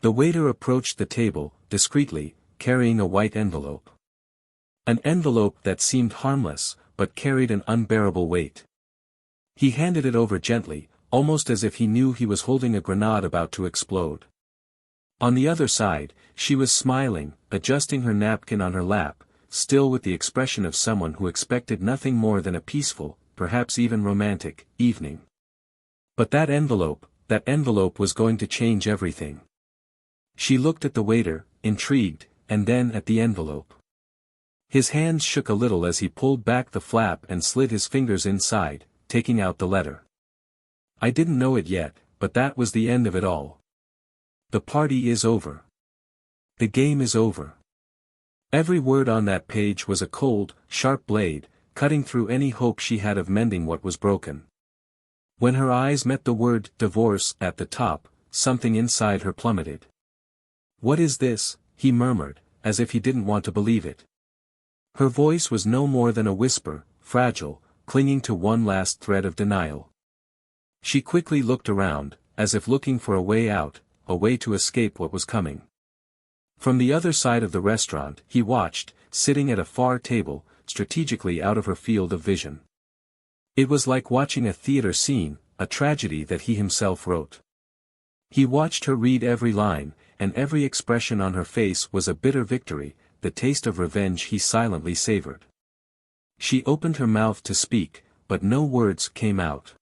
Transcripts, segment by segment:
The waiter approached the table, discreetly, carrying a white envelope. An envelope that seemed harmless, but carried an unbearable weight. He handed it over gently, almost as if he knew he was holding a grenade about to explode. On the other side, she was smiling, adjusting her napkin on her lap, still with the expression of someone who expected nothing more than a peaceful, perhaps even romantic, evening. But that envelope was going to change everything. She looked at the waiter, intrigued, and then at the envelope. His hands shook a little as he pulled back the flap and slid his fingers inside, taking out the letter. I didn't know it yet, but that was the end of it all. The party is over. The game is over. Every word on that page was a cold, sharp blade, cutting through any hope she had of mending what was broken. When her eyes met the word divorce at the top, something inside her plummeted. What is this? He murmured, as if he didn't want to believe it. Her voice was no more than a whisper, fragile, clinging to one last thread of denial. She quickly looked around, as if looking for a way out, a way to escape what was coming. From the other side of the restaurant, he watched, sitting at a far table, strategically out of her field of vision. It was like watching a theater scene, a tragedy that he himself wrote. He watched her read every line, and every expression on her face was a bitter victory, the taste of revenge he silently savored. She opened her mouth to speak, but no words came out.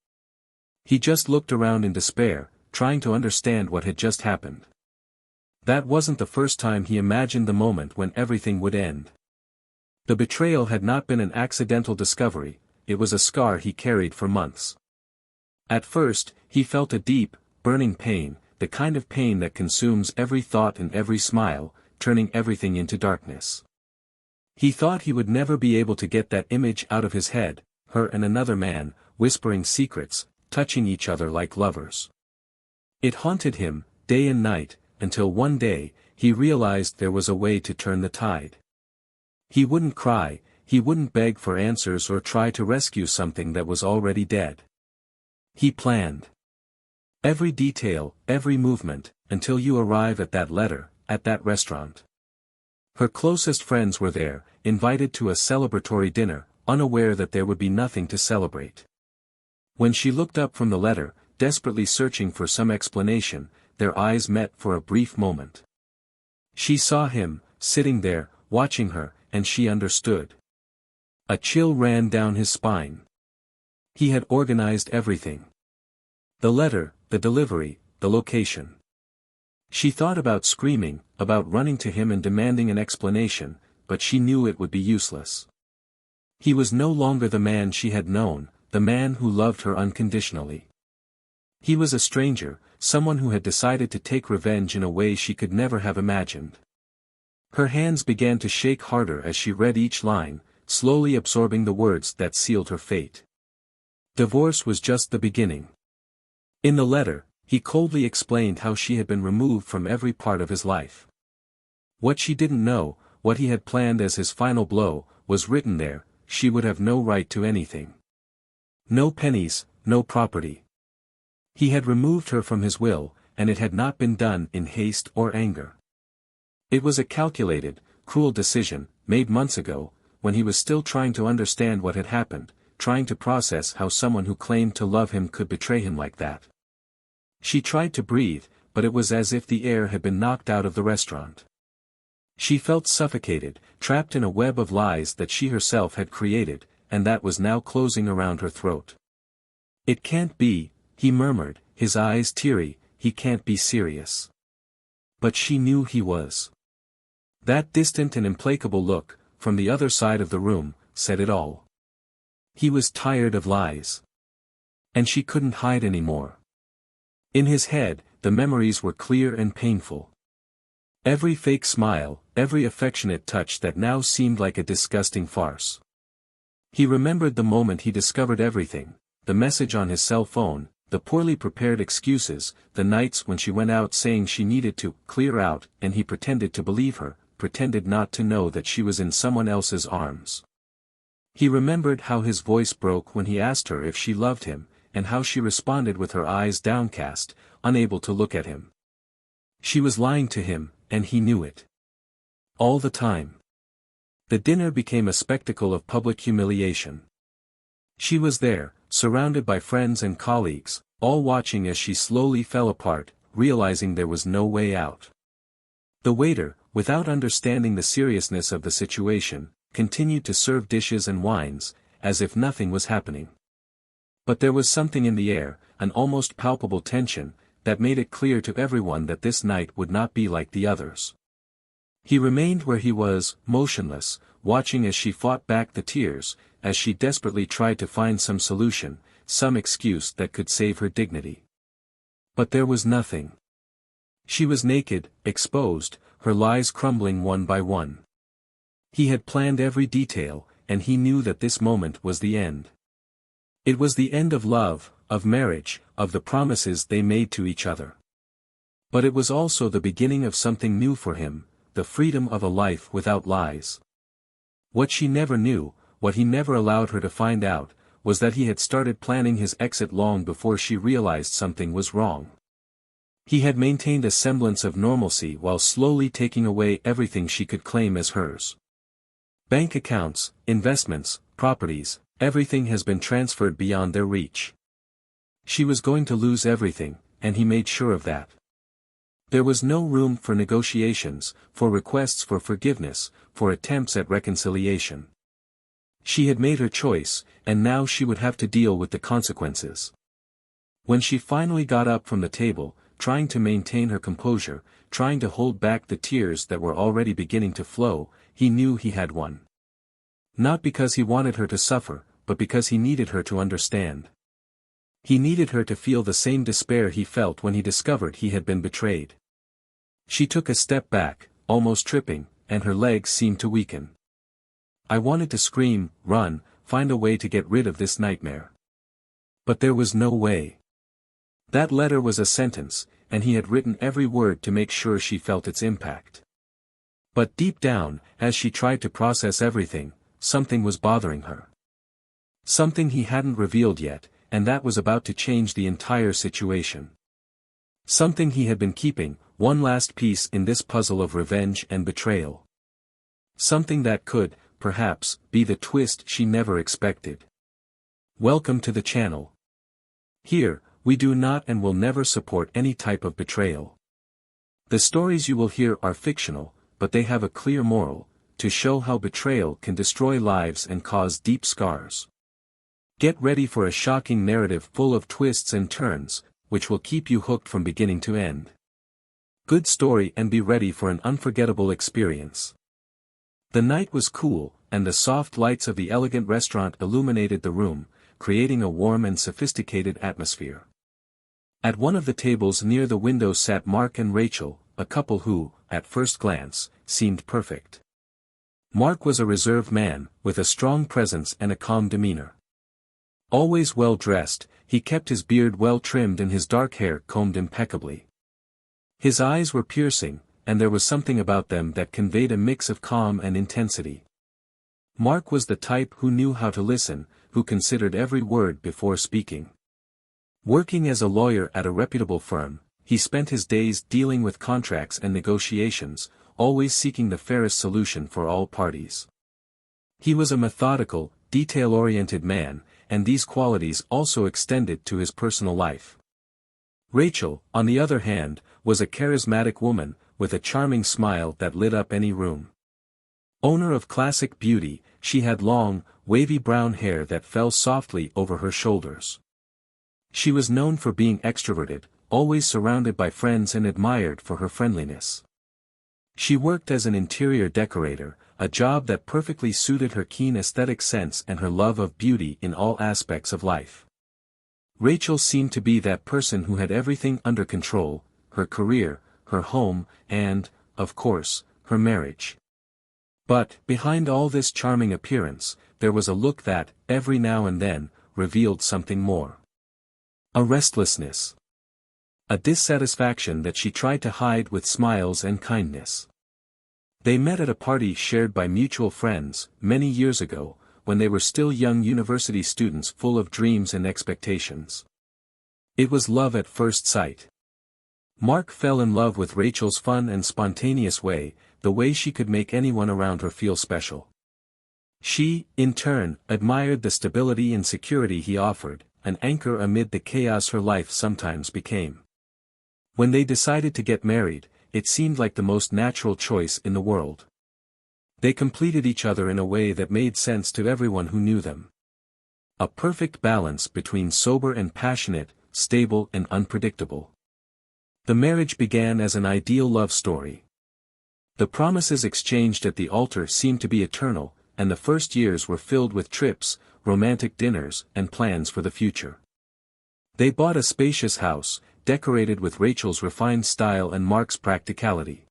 He just looked around in despair, trying to understand what had just happened. That wasn't the first time he imagined the moment when everything would end. The betrayal had not been an accidental discovery, it was a scar he carried for months. At first, he felt a deep, burning pain, the kind of pain that consumes every thought and every smile, turning everything into darkness. He thought he would never be able to get that image out of his head, her and another man, whispering secrets, touching each other like lovers. It haunted him, day and night, until one day, he realized there was a way to turn the tide. He wouldn't cry, he wouldn't beg for answers or try to rescue something that was already dead. He planned. Every detail, every movement, until you arrive at that letter, at that restaurant. Her closest friends were there, invited to a celebratory dinner, unaware that there would be nothing to celebrate. When she looked up from the letter, desperately searching for some explanation, their eyes met for a brief moment. She saw him, sitting there, watching her, and she understood. A chill ran down his spine. He had organized everything. The letter, the delivery, the location. She thought about screaming, about running to him and demanding an explanation, but she knew it would be useless. He was no longer the man she had known, the man who loved her unconditionally. He was a stranger, someone who had decided to take revenge in a way she could never have imagined. Her hands began to shake harder as she read each line, slowly absorbing the words that sealed her fate. Divorce was just the beginning. In the letter, he coldly explained how she had been removed from every part of his life. What she didn't know, what he had planned as his final blow, was written there: she would have no right to anything. No pennies, no property. He had removed her from his will, and it had not been done in haste or anger. It was a calculated, cruel decision, made months ago, when he was still trying to understand what had happened, trying to process how someone who claimed to love him could betray him like that. She tried to breathe, but it was as if the air had been knocked out of the restaurant. She felt suffocated, trapped in a web of lies that she herself had created, and that was now closing around her throat. It can't be, he murmured, his eyes teary, he can't be serious. But she knew he was. That distant and implacable look, from the other side of the room, said it all. He was tired of lies. And she couldn't hide anymore. In his head, the memories were clear and painful. Every fake smile, every affectionate touch that now seemed like a disgusting farce. He remembered the moment he discovered everything, the message on his cell phone, the poorly prepared excuses, the nights when she went out saying she needed to clear out, and he pretended to believe her, pretended not to know that she was in someone else's arms. He remembered how his voice broke when he asked her if she loved him, and how she responded with her eyes downcast, unable to look at him. She was lying to him, and he knew it. All the time. The dinner became a spectacle of public humiliation. She was there, surrounded by friends and colleagues, all watching as she slowly fell apart, realizing there was no way out. The waiter, without understanding the seriousness of the situation, continued to serve dishes and wines, as if nothing was happening. But there was something in the air, an almost palpable tension, that made it clear to everyone that this night would not be like the others. He remained where he was, motionless, watching as she fought back the tears, as she desperately tried to find some solution, some excuse that could save her dignity. But there was nothing. She was naked, exposed, her lies crumbling one by one. He had planned every detail, and he knew that this moment was the end. It was the end of love, of marriage, of the promises they made to each other. But it was also the beginning of something new for him, the freedom of a life without lies. What she never knew, what he never allowed her to find out, was that he had started planning his exit long before she realized something was wrong. He had maintained a semblance of normalcy while slowly taking away everything she could claim as hers. Bank accounts, investments, properties, everything has been transferred beyond their reach. She was going to lose everything, and he made sure of that. There was no room for negotiations, for requests for forgiveness, for attempts at reconciliation. She had made her choice, and now she would have to deal with the consequences. When she finally got up from the table, trying to maintain her composure, trying to hold back the tears that were already beginning to flow, he knew he had won. Not because he wanted her to suffer, but because he needed her to understand. He needed her to feel the same despair he felt when he discovered he had been betrayed. She took a step back, almost tripping, and her legs seemed to weaken. I wanted to scream, run, find a way to get rid of this nightmare. But there was no way. That letter was a sentence, and he had written every word to make sure she felt its impact. But deep down, as she tried to process everything, something was bothering her. Something he hadn't revealed yet, and that was about to change the entire situation. Something he had been keeping, one last piece in this puzzle of revenge and betrayal. Something that could, perhaps, be the twist she never expected. Welcome to the channel. Here, we do not and will never support any type of betrayal. The stories you will hear are fictional, but they have a clear moral, to show how betrayal can destroy lives and cause deep scars. Get ready for a shocking narrative full of twists and turns, which will keep you hooked from beginning to end. Good story, and be ready for an unforgettable experience. The night was cool, and the soft lights of the elegant restaurant illuminated the room, creating a warm and sophisticated atmosphere. At one of the tables near the window sat Mark and Rachel, a couple who, at first glance, seemed perfect. Mark was a reserved man, with a strong presence and a calm demeanor. Always well dressed, he kept his beard well trimmed and his dark hair combed impeccably. His eyes were piercing, and there was something about them that conveyed a mix of calm and intensity. Mark was the type who knew how to listen, who considered every word before speaking. Working as a lawyer at a reputable firm, he spent his days dealing with contracts and negotiations, always seeking the fairest solution for all parties. He was a methodical, detail-oriented man, and these qualities also extended to his personal life. Rachel, on the other hand, was a charismatic woman, with a charming smile that lit up any room. Owner of classic beauty, she had long, wavy brown hair that fell softly over her shoulders. She was known for being extroverted, always surrounded by friends and admired for her friendliness. She worked as an interior decorator, a job that perfectly suited her keen aesthetic sense and her love of beauty in all aspects of life. Rachel seemed to be that person who had everything under control, her career, her home, and, of course, her marriage. But, behind all this charming appearance, there was a look that, every now and then, revealed something more. A restlessness. A dissatisfaction that she tried to hide with smiles and kindness. They met at a party shared by mutual friends, many years ago, when they were still young university students full of dreams and expectations. It was love at first sight. Mark fell in love with Rachel's fun and spontaneous way, the way she could make anyone around her feel special. She, in turn, admired the stability and security he offered, an anchor amid the chaos her life sometimes became. When they decided to get married, it seemed like the most natural choice in the world. They completed each other in a way that made sense to everyone who knew them. A perfect balance between sober and passionate, stable and unpredictable. The marriage began as an ideal love story. The promises exchanged at the altar seemed to be eternal, and the first years were filled with trips, romantic dinners, and plans for the future. They bought a spacious house, decorated with Rachel's refined style and Mark's practicality.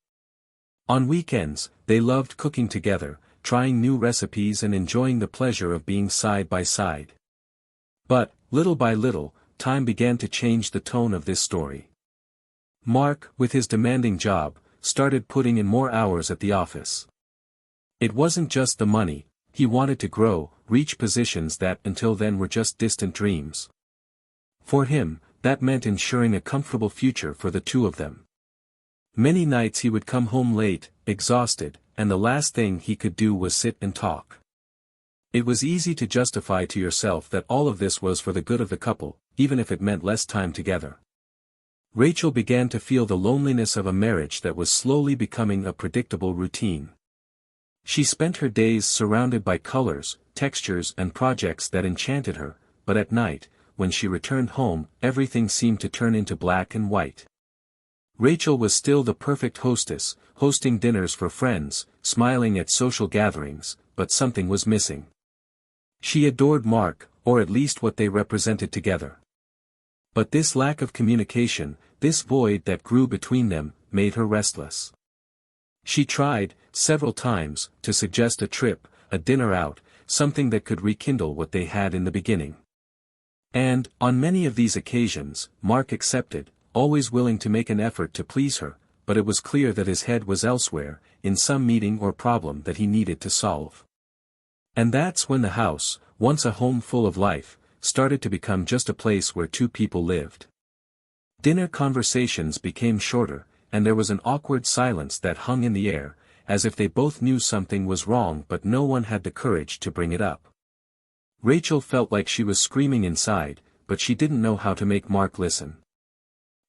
On weekends, they loved cooking together, trying new recipes and enjoying the pleasure of being side by side. But, little by little, time began to change the tone of this story. Mark, with his demanding job, started putting in more hours at the office. It wasn't just the money, he wanted to grow, reach positions that until then were just distant dreams. For him, that meant ensuring a comfortable future for the two of them. Many nights he would come home late, exhausted, and the last thing he could do was sit and talk. It was easy to justify to yourself that all of this was for the good of the couple, even if it meant less time together. Rachel began to feel the loneliness of a marriage that was slowly becoming a predictable routine. She spent her days surrounded by colors, textures and projects that enchanted her, but at night, when she returned home, everything seemed to turn into black and white. Rachel was still the perfect hostess, hosting dinners for friends, smiling at social gatherings, but something was missing. She adored Mark, or at least what they represented together. But this lack of communication, this void that grew between them, made her restless. She tried, several times, to suggest a trip, a dinner out, something that could rekindle what they had in the beginning. And, on many of these occasions, Mark accepted, always willing to make an effort to please her, but it was clear that his head was elsewhere, in some meeting or problem that he needed to solve. And that's when the house, once a home full of life, started to become just a place where two people lived. Dinner conversations became shorter, and there was an awkward silence that hung in the air, as if they both knew something was wrong but no one had the courage to bring it up. Rachel felt like she was screaming inside, but she didn't know how to make Mark listen.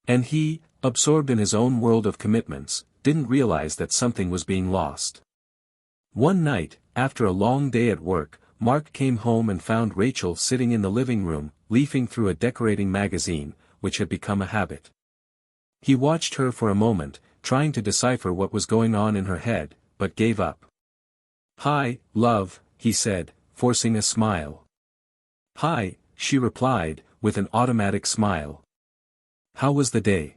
And he, absorbed in his own world of commitments, didn't realize that something was being lost. One night, after a long day at work, Mark came home and found Rachel sitting in the living room, leafing through a decorating magazine, which had become a habit. He watched her for a moment, trying to decipher what was going on in her head, but gave up. "Hi, love," he said, forcing a smile. "Hi," she replied, with an automatic smile. "How was the day?"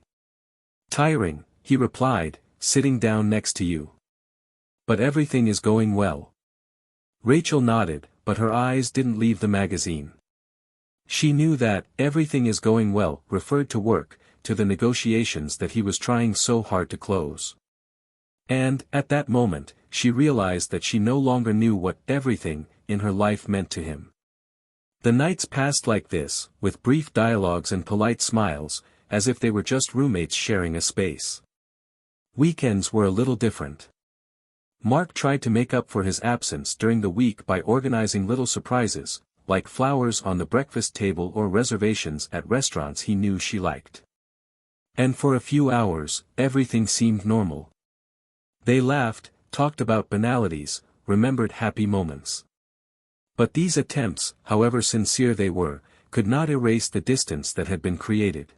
"Tiring," he replied, "sitting down next to you." "But everything is going well." Rachel nodded, but her eyes didn't leave the magazine. She knew that "everything is going well" referred to work, to the negotiations that he was trying so hard to close. And, at that moment, she realized that she no longer knew what "everything" in her life meant to him. The nights passed like this, with brief dialogues and polite smiles, as if they were just roommates sharing a space. Weekends were a little different. Mark tried to make up for his absence during the week by organizing little surprises, like flowers on the breakfast table or reservations at restaurants he knew she liked. And for a few hours, everything seemed normal. They laughed, talked about banalities, remembered happy moments. But these attempts, however sincere they were, could not erase the distance that had been created.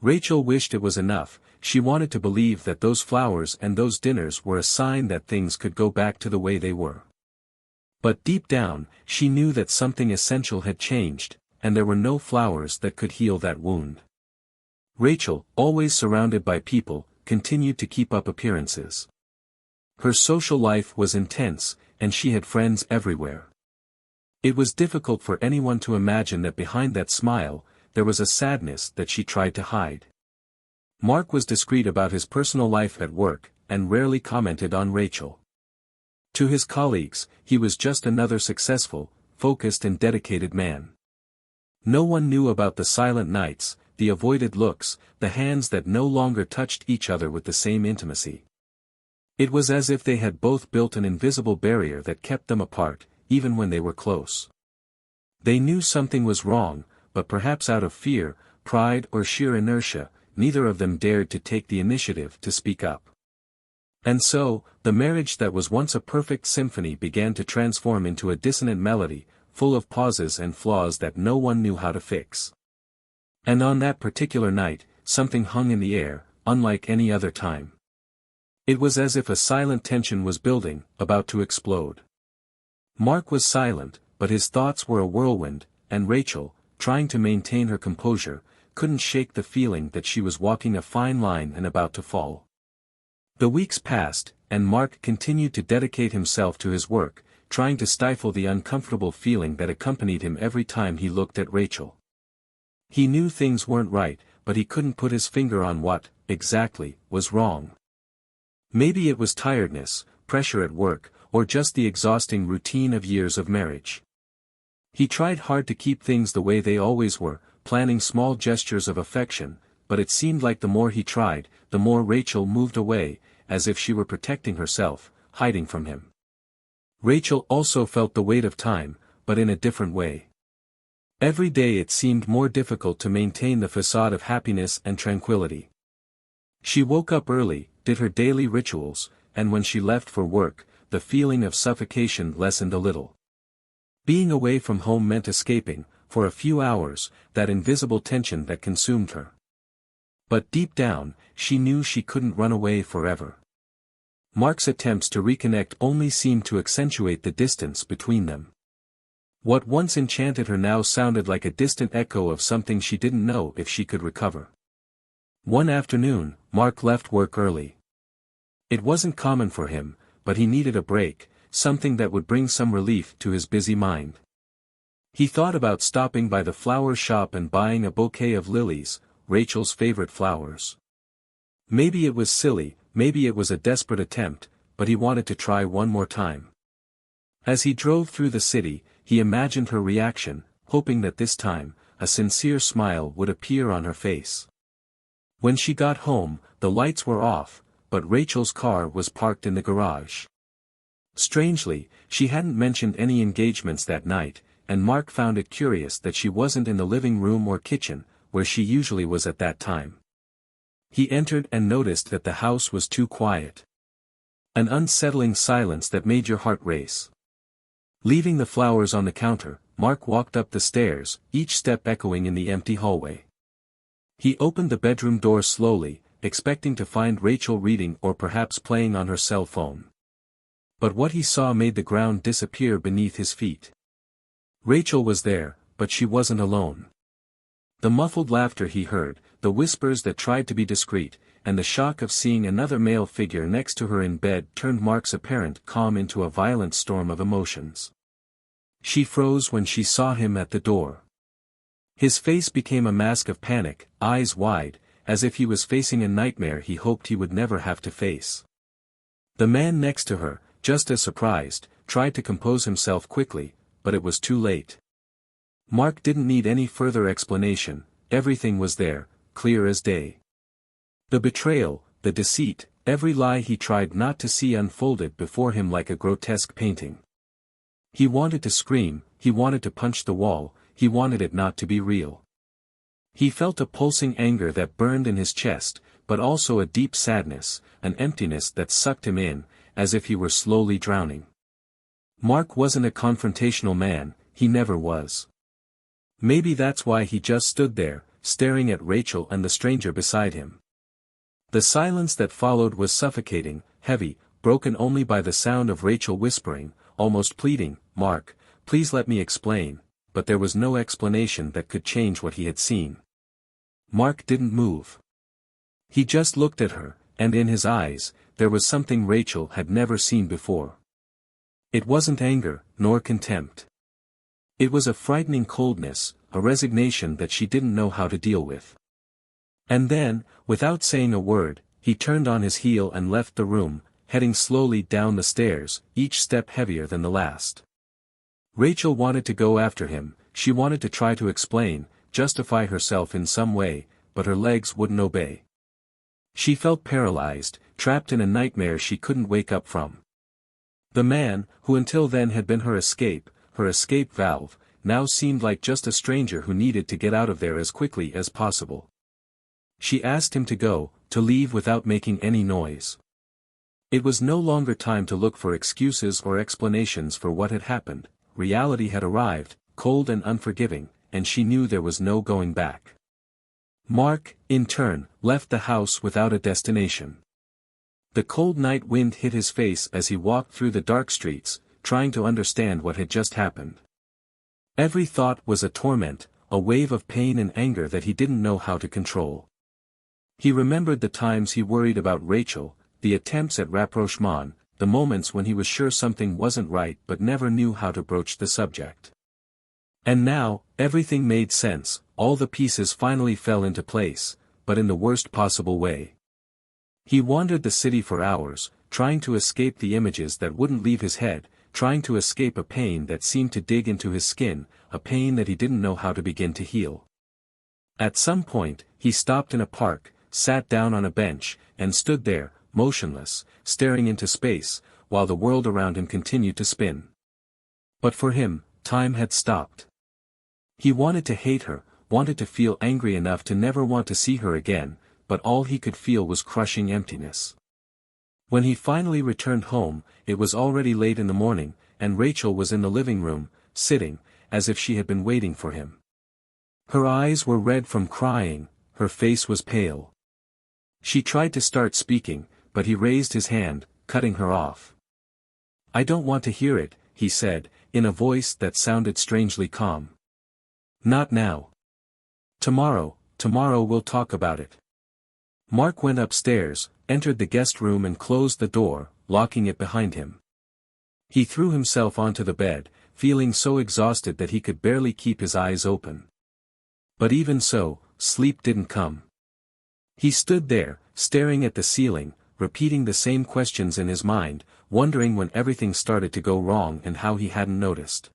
Rachel wished it was enough. She wanted to believe that those flowers and those dinners were a sign that things could go back to the way they were. But deep down, she knew that something essential had changed, and there were no flowers that could heal that wound. Rachel, always surrounded by people, continued to keep up appearances. Her social life was intense, and she had friends everywhere. It was difficult for anyone to imagine that behind that smile, there was a sadness that she tried to hide. Mark was discreet about his personal life at work, and rarely commented on Rachel. To his colleagues, he was just another successful, focused and dedicated man. No one knew about the silent nights, the avoided looks, the hands that no longer touched each other with the same intimacy. It was as if they had both built an invisible barrier that kept them apart, even when they were close. They knew something was wrong, but perhaps out of fear, pride or sheer inertia, neither of them dared to take the initiative to speak up. And so, the marriage that was once a perfect symphony began to transform into a dissonant melody, full of pauses and flaws that no one knew how to fix. And on that particular night, something hung in the air, unlike any other time. It was as if a silent tension was building, about to explode. Mark was silent, but his thoughts were a whirlwind, and Rachel, trying to maintain her composure, couldn't shake the feeling that she was walking a fine line and about to fall. The weeks passed, and Mark continued to dedicate himself to his work, trying to stifle the uncomfortable feeling that accompanied him every time he looked at Rachel. He knew things weren't right, but he couldn't put his finger on what, exactly, was wrong. Maybe it was tiredness, pressure at work, or just the exhausting routine of years of marriage. He tried hard to keep things the way they always were, planning small gestures of affection, but it seemed like the more he tried, the more Rachel moved away, as if she were protecting herself, hiding from him. Rachel also felt the weight of time, but in a different way. Every day it seemed more difficult to maintain the facade of happiness and tranquility. She woke up early, did her daily rituals, and when she left for work, the feeling of suffocation lessened a little. Being away from home meant escaping, for a few hours, that invisible tension that consumed her. But deep down, she knew she couldn't run away forever. Mark's attempts to reconnect only seemed to accentuate the distance between them. What once enchanted her now sounded like a distant echo of something she didn't know if she could recover. One afternoon, Mark left work early. It wasn't common for him, but he needed a break, something that would bring some relief to his busy mind. He thought about stopping by the flower shop and buying a bouquet of lilies, Rachel's favorite flowers. Maybe it was silly, maybe it was a desperate attempt, but he wanted to try one more time. As he drove through the city, he imagined her reaction, hoping that this time, a sincere smile would appear on her face. When she got home, the lights were off, but Rachel's car was parked in the garage. Strangely, she hadn't mentioned any engagements that night, and Mark found it curious that she wasn't in the living room or kitchen, where she usually was at that time. He entered and noticed that the house was too quiet. An unsettling silence that made your heart race. Leaving the flowers on the counter, Mark walked up the stairs, each step echoing in the empty hallway. He opened the bedroom door slowly, expecting to find Rachel reading or perhaps playing on her cell phone. But what he saw made the ground disappear beneath his feet. Rachel was there, but she wasn't alone. The muffled laughter he heard, the whispers that tried to be discreet, and the shock of seeing another male figure next to her in bed turned Mark's apparent calm into a violent storm of emotions. She froze when she saw him at the door. His face became a mask of panic, eyes wide, as if he was facing a nightmare he hoped he would never have to face. The man next to her, just as surprised, tried to compose himself quickly, but it was too late. Mark didn't need any further explanation, everything was there, clear as day. The betrayal, the deceit, every lie he tried not to see unfolded before him like a grotesque painting. He wanted to scream, he wanted to punch the wall, he wanted it not to be real. He felt a pulsing anger that burned in his chest, but also a deep sadness, an emptiness that sucked him in, as if he were slowly drowning. Mark wasn't a confrontational man, he never was. Maybe that's why he just stood there, staring at Rachel and the stranger beside him. The silence that followed was suffocating, heavy, broken only by the sound of Rachel whispering, almost pleading, "Mark, please let me explain," but there was no explanation that could change what he had seen. Mark didn't move. He just looked at her, and in his eyes, there was something Rachel had never seen before. It wasn't anger, nor contempt. It was a frightening coldness, a resignation that she didn't know how to deal with. And then, without saying a word, he turned on his heel and left the room, heading slowly down the stairs, each step heavier than the last. Rachel wanted to go after him, she wanted to try to explain, justify herself in some way, but her legs wouldn't obey. She felt paralyzed, trapped in a nightmare she couldn't wake up from. The man, who until then had been her escape valve, now seemed like just a stranger who needed to get out of there as quickly as possible. She asked him to go, to leave without making any noise. It was no longer time to look for excuses or explanations for what had happened. Reality had arrived, cold and unforgiving, and she knew there was no going back. Mark, in turn, left the house without a destination. The cold night wind hit his face as he walked through the dark streets, trying to understand what had just happened. Every thought was a torment, a wave of pain and anger that he didn't know how to control. He remembered the times he worried about Rachel, the attempts at rapprochement, the moments when he was sure something wasn't right but never knew how to broach the subject. And now, everything made sense, all the pieces finally fell into place, but in the worst possible way. He wandered the city for hours, trying to escape the images that wouldn't leave his head, trying to escape a pain that seemed to dig into his skin, a pain that he didn't know how to begin to heal. At some point, he stopped in a park, sat down on a bench, and stood there, motionless, staring into space, while the world around him continued to spin. But for him, time had stopped. He wanted to hate her, wanted to feel angry enough to never want to see her again, but all he could feel was crushing emptiness. When he finally returned home, it was already late in the morning, and Rachel was in the living room, sitting, as if she had been waiting for him. Her eyes were red from crying, her face was pale. She tried to start speaking, but he raised his hand, cutting her off. "I don't want to hear it," he said, in a voice that sounded strangely calm. "Not now. Tomorrow we'll talk about it." Mark went upstairs, entered the guest room and closed the door, locking it behind him. He threw himself onto the bed, feeling so exhausted that he could barely keep his eyes open. But even so, sleep didn't come. He stood there, staring at the ceiling, repeating the same questions in his mind, wondering when everything started to go wrong and how he hadn't noticed.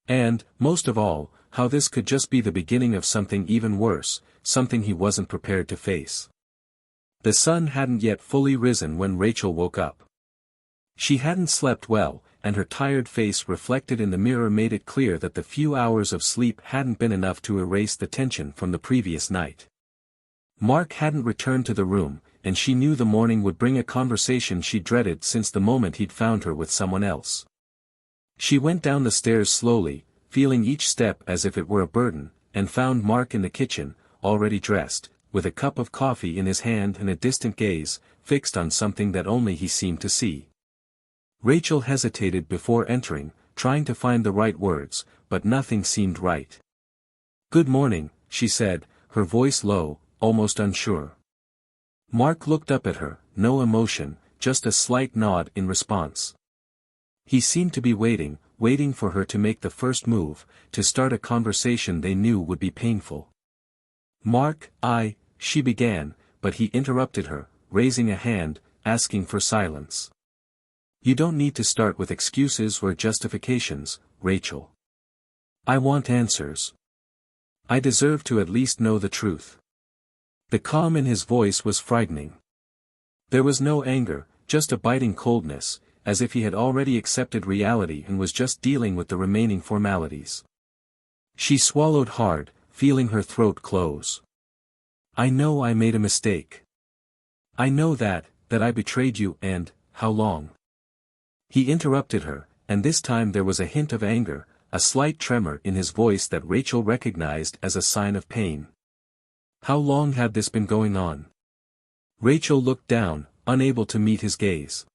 And, most of all, how this could just be the beginning of something even worse, something he wasn't prepared to face. The sun hadn't yet fully risen when Rachel woke up. She hadn't slept well, and her tired face reflected in the mirror made it clear that the few hours of sleep hadn't been enough to erase the tension from the previous night. Mark hadn't returned to the room, and she knew the morning would bring a conversation she dreaded since the moment he'd found her with someone else. She went down the stairs slowly, feeling each step as if it were a burden, and found Mark in the kitchen, already dressed, with a cup of coffee in his hand and a distant gaze, fixed on something that only he seemed to see. Rachel hesitated before entering, trying to find the right words, but nothing seemed right. "Good morning," she said, her voice low, almost unsure. Mark looked up at her, no emotion, just a slight nod in response. He seemed to be waiting for her to make the first move, to start a conversation they knew would be painful. "Mark, she began, but he interrupted her, raising a hand, asking for silence. "You don't need to start with excuses or justifications, Rachel. I want answers. I deserve to at least know the truth." The calm in his voice was frightening. There was no anger, just a biting coldness, as if he had already accepted reality and was just dealing with the remaining formalities. She swallowed hard, feeling her throat close. "I know I made a mistake. I know that I betrayed you and, how long?" He interrupted her, and this time there was a hint of anger, a slight tremor in his voice that Rachel recognized as a sign of pain. How long had this been going on? Rachel looked down, unable to meet his gaze.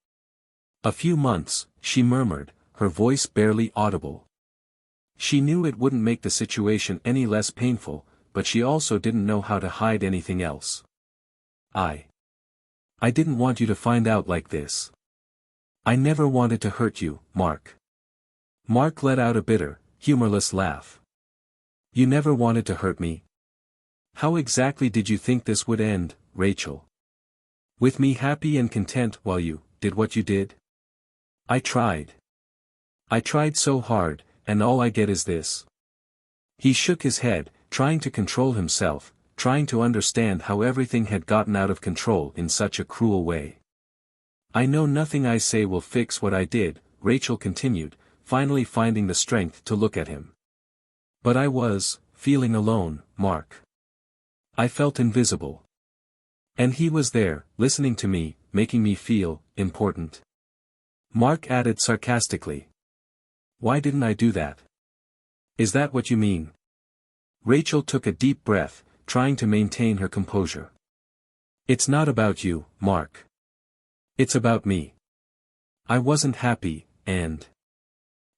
"A few months," she murmured, her voice barely audible. She knew it wouldn't make the situation any less painful, but she also didn't know how to hide anything else. I didn't want you to find out like this. I never wanted to hurt you, Mark." Mark let out a bitter, humorless laugh. "You never wanted to hurt me? How exactly did you think this would end, Rachel? With me happy and content while you did what you did? I tried. I tried so hard, and all I get is this." He shook his head, trying to control himself, trying to understand how everything had gotten out of control in such a cruel way. I know nothing I say will fix what I did, Rachel continued, finally finding the strength to look at him. But I was feeling alone, Mark. I felt invisible. And he was there, listening to me, making me feel important. Mark added sarcastically. Why didn't I do that? Is that what you mean? Rachel took a deep breath, trying to maintain her composure. It's not about you, Mark. It's about me. I wasn't happy, and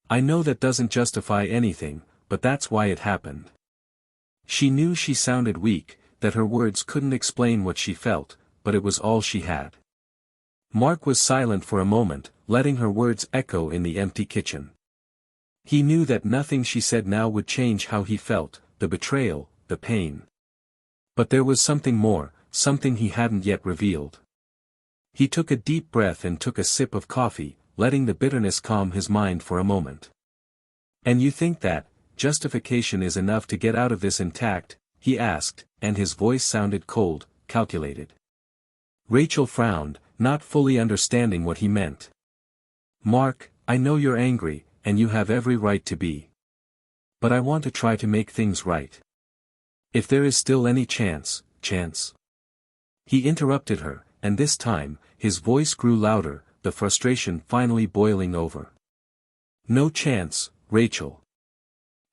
I know that doesn't justify anything, but that's why it happened. She knew she sounded weak, that her words couldn't explain what she felt, but it was all she had. Mark was silent for a moment, letting her words echo in the empty kitchen. He knew that nothing she said now would change how he felt, the betrayal, the pain. But there was something more, something he hadn't yet revealed. He took a deep breath and took a sip of coffee, letting the bitterness calm his mind for a moment. And you think that justification is enough to get out of this intact? He asked, and his voice sounded cold, calculated. Rachel frowned, not fully understanding what he meant. Mark, I know you're angry, and you have every right to be. But I want to try to make things right. If there is still any chance. He interrupted her, and this time, his voice grew louder, the frustration finally boiling over. No chance, Rachel.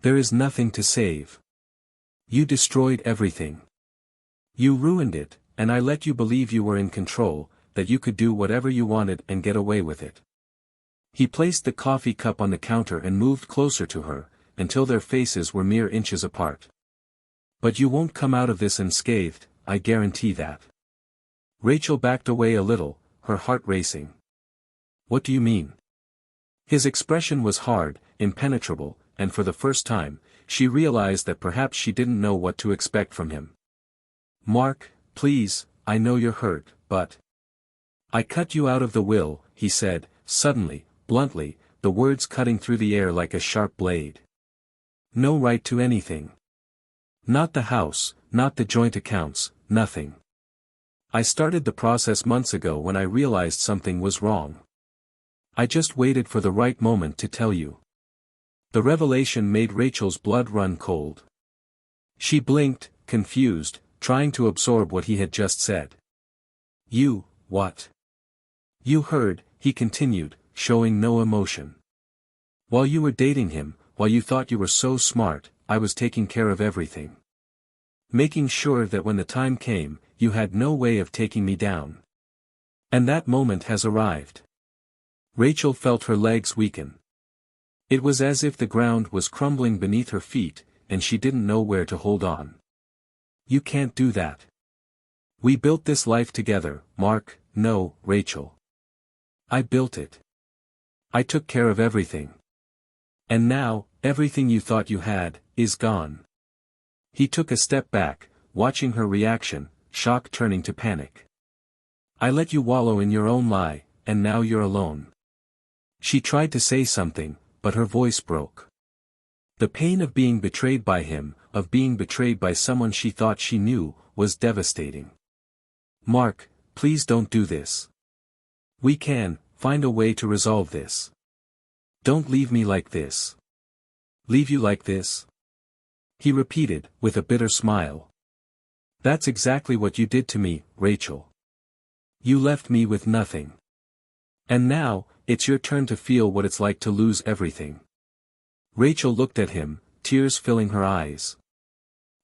There is nothing to save. You destroyed everything. You ruined it, and I let you believe you were in control, that you could do whatever you wanted and get away with it. He placed the coffee cup on the counter and moved closer to her, until their faces were mere inches apart. But you won't come out of this unscathed, I guarantee that. Rachel backed away a little, her heart racing. What do you mean? His expression was hard, impenetrable, and for the first time, she realized that perhaps she didn't know what to expect from him. Mark, please, I know you're hurt, but I cut you out of the will, he said, suddenly, bluntly, the words cutting through the air like a sharp blade. No right to anything. Not the house, not the joint accounts, nothing. I started the process months ago when I realized something was wrong. I just waited for the right moment to tell you. The revelation made Rachel's blood run cold. She blinked, confused, trying to absorb what he had just said. You, what? You heard, he continued, showing no emotion. While you were dating him, while you thought you were so smart, I was taking care of everything. Making sure that when the time came, you had no way of taking me down. And that moment has arrived. Rachel felt her legs weaken. It was as if the ground was crumbling beneath her feet, and she didn't know where to hold on. You can't do that. We built this life together, Mark. No, Rachel. I built it. I took care of everything. And now, everything you thought you had, is gone. He took a step back, watching her reaction, shock turning to panic. I let you wallow in your own lie, and now you're alone. She tried to say something, but her voice broke. The pain of being betrayed by him, of being betrayed by someone she thought she knew, was devastating. Mark, please don't do this. We can find a way to resolve this. Don't leave me like this. Leave you like this? He repeated, with a bitter smile. That's exactly what you did to me, Rachel. You left me with nothing. And now, it's your turn to feel what it's like to lose everything. Rachel looked at him, tears filling her eyes.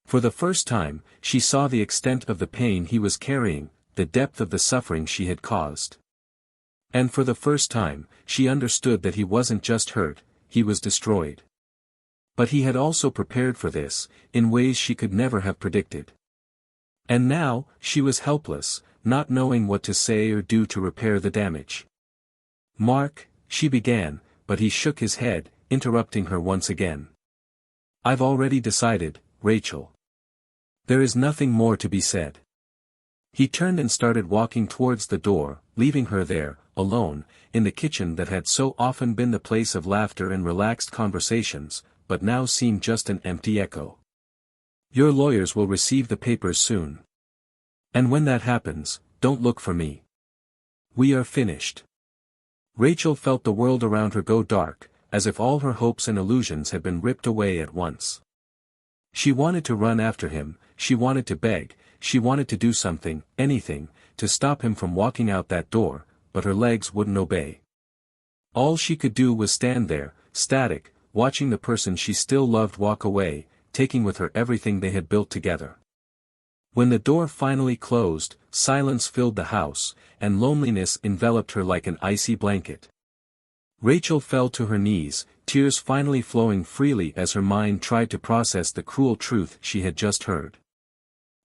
For the first time, she saw the extent of the pain he was carrying, the depth of the suffering she had caused. And for the first time, she understood that he wasn't just hurt, he was destroyed. But he had also prepared for this, in ways she could never have predicted. And now, she was helpless, not knowing what to say or do to repair the damage. Mark, she began, but he shook his head, interrupting her once again. I've already decided, Rachel. There is nothing more to be said. He turned and started walking towards the door, leaving her there, alone, in the kitchen that had so often been the place of laughter and relaxed conversations, but now seemed just an empty echo. Your lawyers will receive the papers soon. And when that happens, don't look for me. We are finished. Rachel felt the world around her go dark, as if all her hopes and illusions had been ripped away at once. She wanted to run after him, she wanted to beg, she wanted to do something, anything, to stop him from walking out that door, but her legs wouldn't obey. All she could do was stand there, static, watching the person she still loved walk away, taking with her everything they had built together. When the door finally closed, silence filled the house, and loneliness enveloped her like an icy blanket. Rachel fell to her knees, tears finally flowing freely as her mind tried to process the cruel truth she had just heard.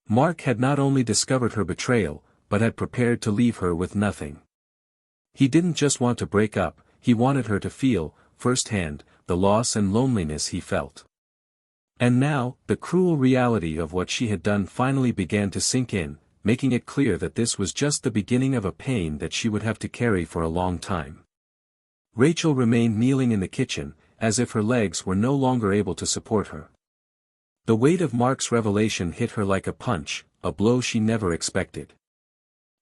Mark had not only discovered her betrayal, but had prepared to leave her with nothing. He didn't just want to break up, he wanted her to feel, firsthand, the loss and loneliness he felt. And now, the cruel reality of what she had done finally began to sink in, making it clear that this was just the beginning of a pain that she would have to carry for a long time. Rachel remained kneeling in the kitchen, as if her legs were no longer able to support her. The weight of Mark's revelation hit her like a punch, a blow she never expected.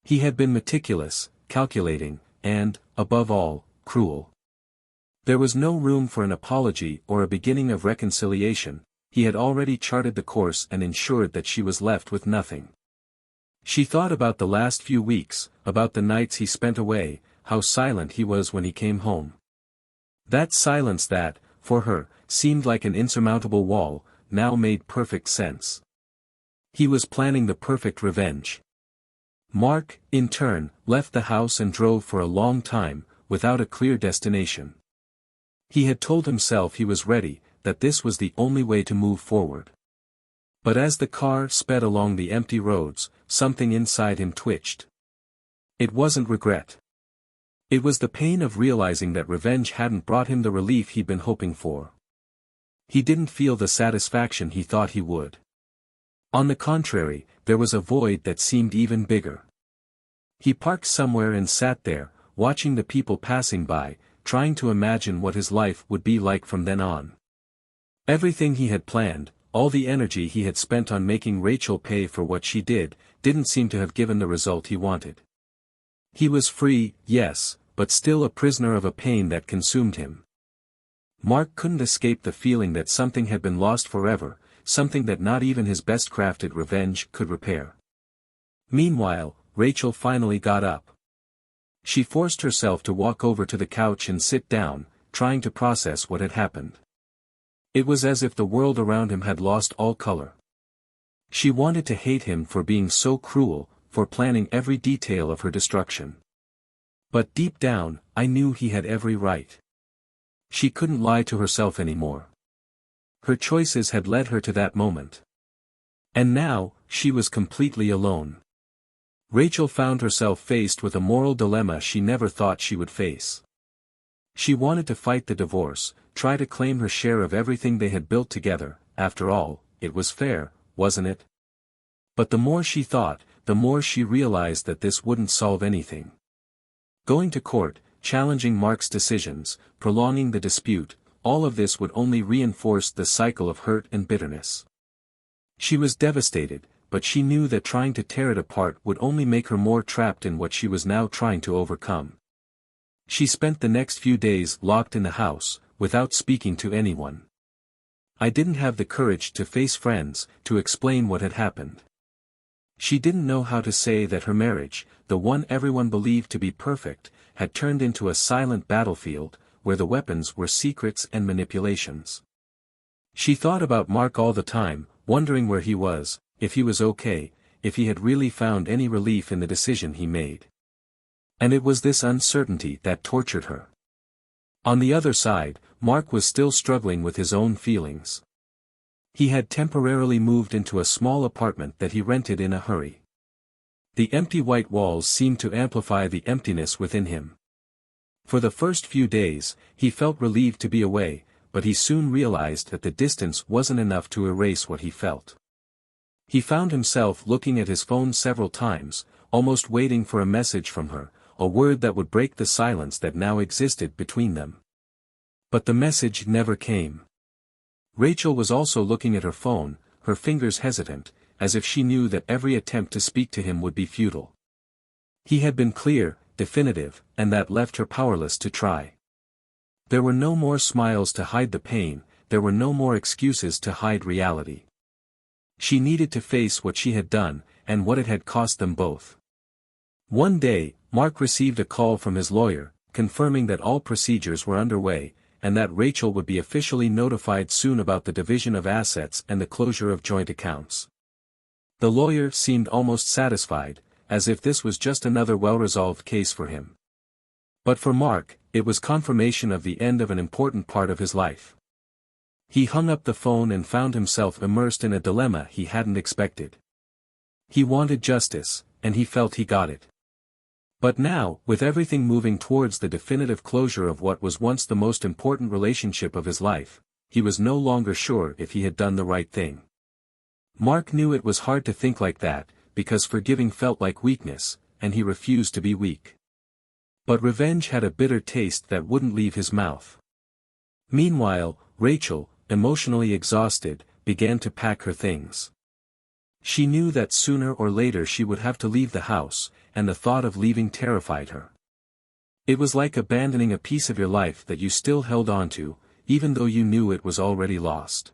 He had been meticulous, calculating, and, above all, cruel. There was no room for an apology or a beginning of reconciliation. He had already charted the course and ensured that she was left with nothing. She thought about the last few weeks, about the nights he spent away, how silent he was when he came home. That silence that, for her, seemed like an insurmountable wall, now made perfect sense. He was planning the perfect revenge. Mark, in turn, left the house and drove for a long time, without a clear destination. He had told himself he was ready, that this was the only way to move forward. But as the car sped along the empty roads, something inside him twitched. It wasn't regret. It was the pain of realizing that revenge hadn't brought him the relief he'd been hoping for. He didn't feel the satisfaction he thought he would. On the contrary, there was a void that seemed even bigger. He parked somewhere and sat there, watching the people passing by, trying to imagine what his life would be like from then on. Everything he had planned, all the energy he had spent on making Rachel pay for what she did, didn't seem to have given the result he wanted. He was free, yes, but still a prisoner of a pain that consumed him. Mark couldn't escape the feeling that something had been lost forever, something that not even his best crafted revenge could repair. Meanwhile, Rachel finally got up. She forced herself to walk over to the couch and sit down, trying to process what had happened. It was as if the world around him had lost all color. She wanted to hate him for being so cruel, for planning every detail of her destruction. But deep down, I knew he had every right. She couldn't lie to herself anymore. Her choices had led her to that moment. And now, she was completely alone. Rachel found herself faced with a moral dilemma she never thought she would face. She wanted to fight the divorce, try to claim her share of everything they had built together. After all, it was fair, wasn't it? But the more she thought, the more she realized that this wouldn't solve anything. Going to court, challenging Mark's decisions, prolonging the dispute, all of this would only reinforce the cycle of hurt and bitterness. She was devastated, but she knew that trying to tear it apart would only make her more trapped in what she was now trying to overcome. She spent the next few days locked in the house, without speaking to anyone. I didn't have the courage to face friends, to explain what had happened. She didn't know how to say that her marriage, the one everyone believed to be perfect, had turned into a silent battlefield, where the weapons were secrets and manipulations. She thought about Mark all the time, wondering where he was, if he was okay, if he had really found any relief in the decision he made. And it was this uncertainty that tortured her. On the other side, Mark was still struggling with his own feelings. He had temporarily moved into a small apartment that he rented in a hurry. The empty white walls seemed to amplify the emptiness within him. For the first few days, he felt relieved to be away, but he soon realized that the distance wasn't enough to erase what he felt. He found himself looking at his phone several times, almost waiting for a message from her, a word that would break the silence that now existed between them. But the message never came. Rachel was also looking at her phone, her fingers hesitant, as if she knew that every attempt to speak to him would be futile. He had been clear, definitive, and that left her powerless to try. There were no more smiles to hide the pain, there were no more excuses to hide reality. She needed to face what she had done, and what it had cost them both. One day, Mark received a call from his lawyer, confirming that all procedures were underway, and that Rachel would be officially notified soon about the division of assets and the closure of joint accounts. The lawyer seemed almost satisfied, as if this was just another well-resolved case for him. But for Mark, it was confirmation of the end of an important part of his life. He hung up the phone and found himself immersed in a dilemma he hadn't expected. He wanted justice, and he felt he got it. But now, with everything moving towards the definitive closure of what was once the most important relationship of his life, he was no longer sure if he had done the right thing. Mark knew it was hard to think like that, because forgiving felt like weakness, and he refused to be weak. But revenge had a bitter taste that wouldn't leave his mouth. Meanwhile, Rachel, emotionally exhausted, began to pack her things. She knew that sooner or later she would have to leave the house, and the thought of leaving terrified her. It was like abandoning a piece of your life that you still held on to, even though you knew it was already lost.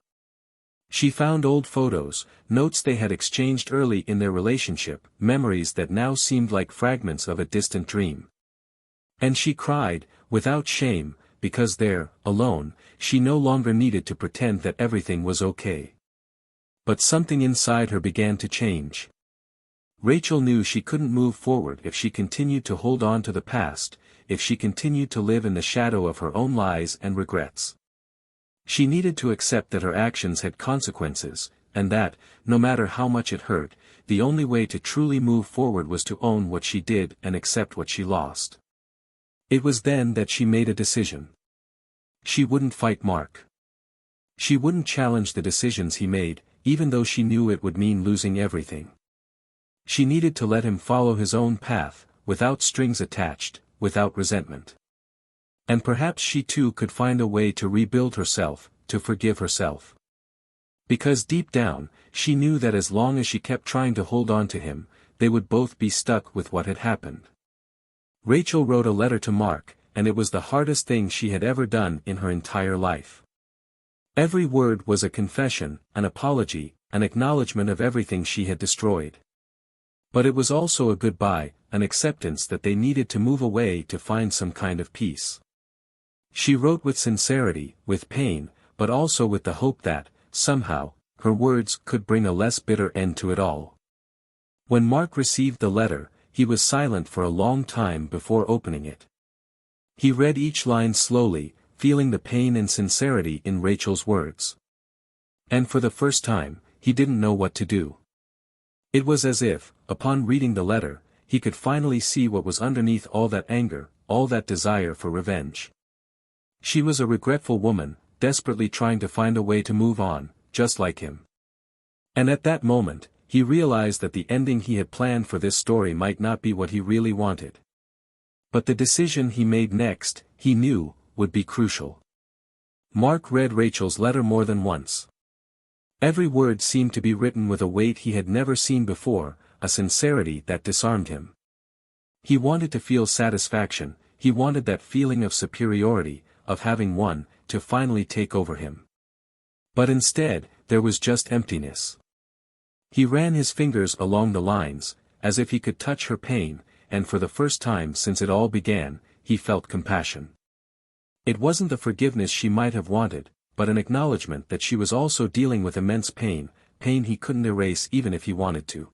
She found old photos, notes they had exchanged early in their relationship, memories that now seemed like fragments of a distant dream. And she cried, without shame, because there, alone, she no longer needed to pretend that everything was okay. But something inside her began to change. Rachel knew she couldn't move forward if she continued to hold on to the past, if she continued to live in the shadow of her own lies and regrets. She needed to accept that her actions had consequences, and that, no matter how much it hurt, the only way to truly move forward was to own what she did and accept what she lost. It was then that she made a decision. She wouldn't fight Mark. She wouldn't challenge the decisions he made, even though she knew it would mean losing everything. She needed to let him follow his own path, without strings attached, without resentment. And perhaps she too could find a way to rebuild herself, to forgive herself. Because deep down, she knew that as long as she kept trying to hold on to him, they would both be stuck with what had happened. Rachel wrote a letter to Mark, and it was the hardest thing she had ever done in her entire life. Every word was a confession, an apology, an acknowledgement of everything she had destroyed. But it was also a goodbye, an acceptance that they needed to move away to find some kind of peace. She wrote with sincerity, with pain, but also with the hope that, somehow, her words could bring a less bitter end to it all. When Mark received the letter, he was silent for a long time before opening it. He read each line slowly, feeling the pain and sincerity in Rachel's words. And for the first time, he didn't know what to do. It was as if, upon reading the letter, he could finally see what was underneath all that anger, all that desire for revenge. She was a regretful woman, desperately trying to find a way to move on, just like him. And at that moment, he realized that the ending he had planned for this story might not be what he really wanted. But the decision he made next, he knew, would be crucial. Mark read Rachel's letter more than once. Every word seemed to be written with a weight he had never seen before, a sincerity that disarmed him. He wanted to feel satisfaction, he wanted that feeling of superiority, of having won, to finally take over him. But instead, there was just emptiness. He ran his fingers along the lines, as if he could touch her pain, and for the first time since it all began, he felt compassion. It wasn't the forgiveness she might have wanted, but an acknowledgement that she was also dealing with immense pain, pain he couldn't erase even if he wanted to.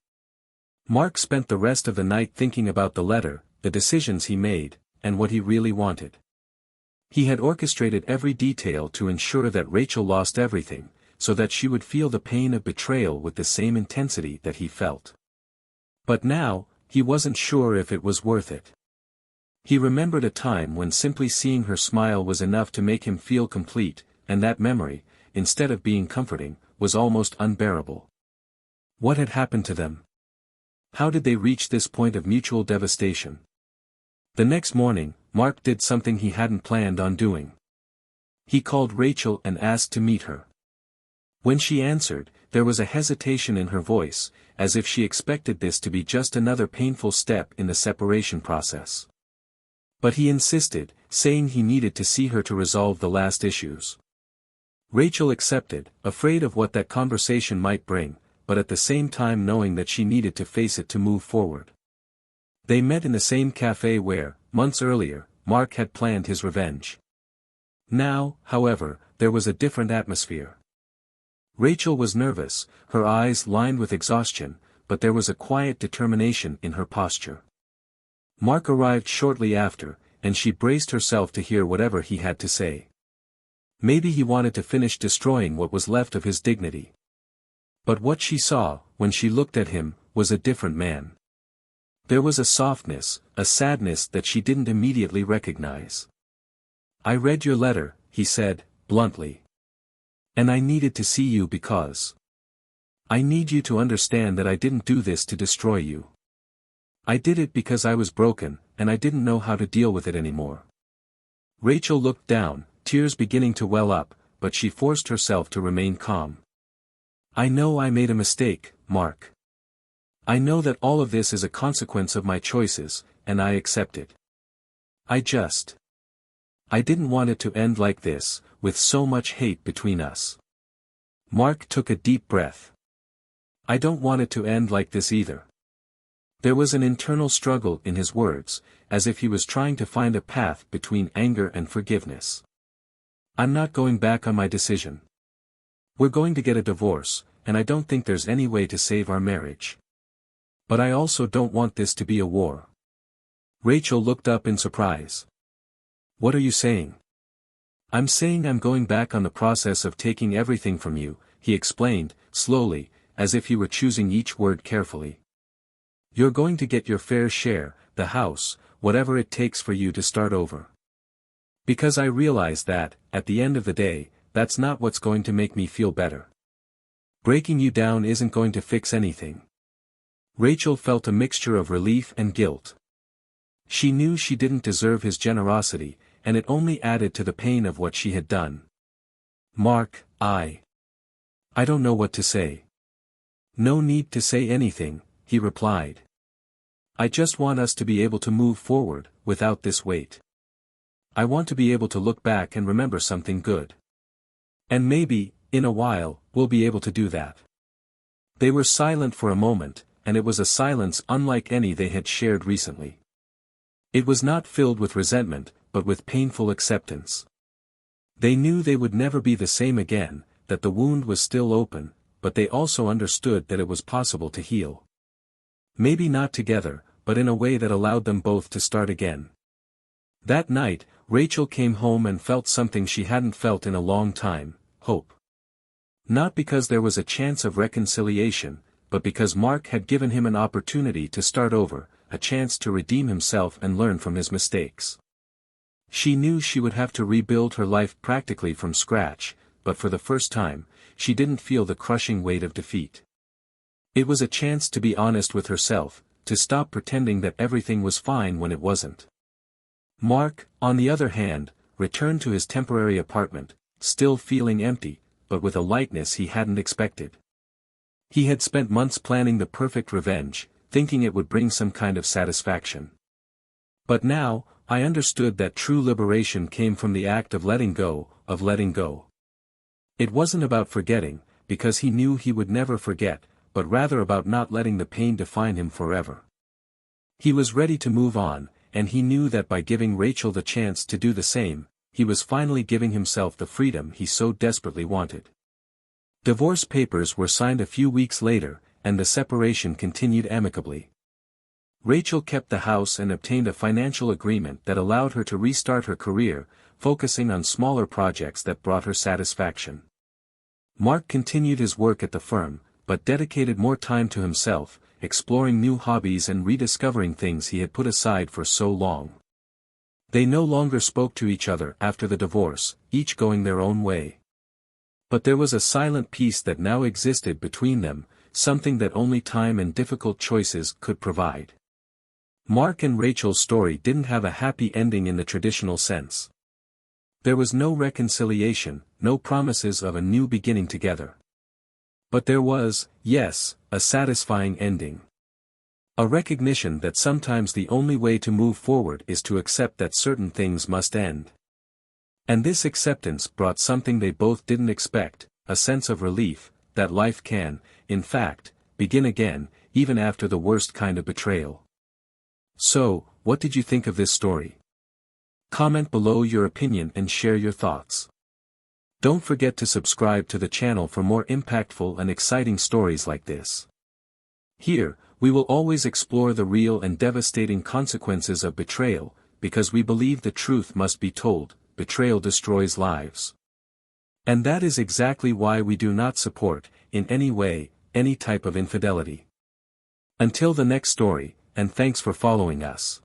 Mark spent the rest of the night thinking about the letter, the decisions he made, and what he really wanted. He had orchestrated every detail to ensure that Rachel lost everything, so that she would feel the pain of betrayal with the same intensity that he felt. But now, he wasn't sure if it was worth it. He remembered a time when simply seeing her smile was enough to make him feel complete, and that memory, instead of being comforting, was almost unbearable. What had happened to them? How did they reach this point of mutual devastation? The next morning, Mark did something he hadn't planned on doing. He called Rachel and asked to meet her. When she answered, there was a hesitation in her voice, as if she expected this to be just another painful step in the separation process. But he insisted, saying he needed to see her to resolve the last issues. Rachel accepted, afraid of what that conversation might bring, but at the same time knowing that she needed to face it to move forward. They met in the same cafe where, months earlier, Mark had planned his revenge. Now, however, there was a different atmosphere. Rachel was nervous, her eyes lined with exhaustion, but there was a quiet determination in her posture. Mark arrived shortly after, and she braced herself to hear whatever he had to say. Maybe he wanted to finish destroying what was left of his dignity. But what she saw, when she looked at him, was a different man. There was a softness, a sadness that she didn't immediately recognize. "I read your letter," he said, bluntly. "And I needed to see you because I need you to understand that I didn't do this to destroy you. I did it because I was broken, and I didn't know how to deal with it anymore." Rachel looked down, tears beginning to well up, but she forced herself to remain calm. "I know I made a mistake, Mark. I know that all of this is a consequence of my choices, and I accept it. I didn't want it to end like this, with so much hate between us." Mark took a deep breath. "I don't want it to end like this either." There was an internal struggle in his words, as if he was trying to find a path between anger and forgiveness. "I'm not going back on my decision. We're going to get a divorce, and I don't think there's any way to save our marriage. But I also don't want this to be a war." Rachel looked up in surprise. "What are you saying?" "I'm saying I'm going back on the process of taking everything from you," he explained, slowly, as if he were choosing each word carefully. "You're going to get your fair share, the house, whatever it takes for you to start over. Because I realize that, at the end of the day, that's not what's going to make me feel better. Breaking you down isn't going to fix anything." Rachel felt a mixture of relief and guilt. She knew she didn't deserve his generosity, and it only added to the pain of what she had done. "Mark, I don't know what to say." "No need to say anything," he replied. "I just want us to be able to move forward, without this weight. I want to be able to look back and remember something good. And maybe, in a while, we'll be able to do that." They were silent for a moment, and it was a silence unlike any they had shared recently. It was not filled with resentment, but with painful acceptance. They knew they would never be the same again, that the wound was still open, but they also understood that it was possible to heal. Maybe not together, but in a way that allowed them both to start again. That night, Rachel came home and felt something she hadn't felt in a long time: hope. Not because there was a chance of reconciliation, but because Mark had given him an opportunity to start over, a chance to redeem himself and learn from his mistakes. She knew she would have to rebuild her life practically from scratch, but for the first time, she didn't feel the crushing weight of defeat. It was a chance to be honest with herself, to stop pretending that everything was fine when it wasn't. Mark, on the other hand, returned to his temporary apartment, still feeling empty, but with a lightness he hadn't expected. He had spent months planning the perfect revenge, thinking it would bring some kind of satisfaction. But now, I understood that true liberation came from the act of letting go, It wasn't about forgetting, because he knew he would never forget, but rather about not letting the pain define him forever. He was ready to move on, and he knew that by giving Rachel the chance to do the same, he was finally giving himself the freedom he so desperately wanted. Divorce papers were signed a few weeks later, and the separation continued amicably. Rachel kept the house and obtained a financial agreement that allowed her to restart her career, focusing on smaller projects that brought her satisfaction. Mark continued his work at the firm, but dedicated more time to himself, exploring new hobbies and rediscovering things he had put aside for so long. They no longer spoke to each other after the divorce, each going their own way. But there was a silent peace that now existed between them, something that only time and difficult choices could provide. Mark and Rachel's story didn't have a happy ending in the traditional sense. There was no reconciliation, no promises of a new beginning together. But there was, yes, a satisfying ending. A recognition that sometimes the only way to move forward is to accept that certain things must end. And this acceptance brought something they both didn't expect, a sense of relief, that life can, in fact, begin again, even after the worst kind of betrayal. So, what did you think of this story? Comment below your opinion and share your thoughts. Don't forget to subscribe to the channel for more impactful and exciting stories like this. Here, we will always explore the real and devastating consequences of betrayal, because we believe the truth must be told. Betrayal destroys lives. And that is exactly why we do not support, in any way, any type of infidelity. Until the next story, and thanks for following us.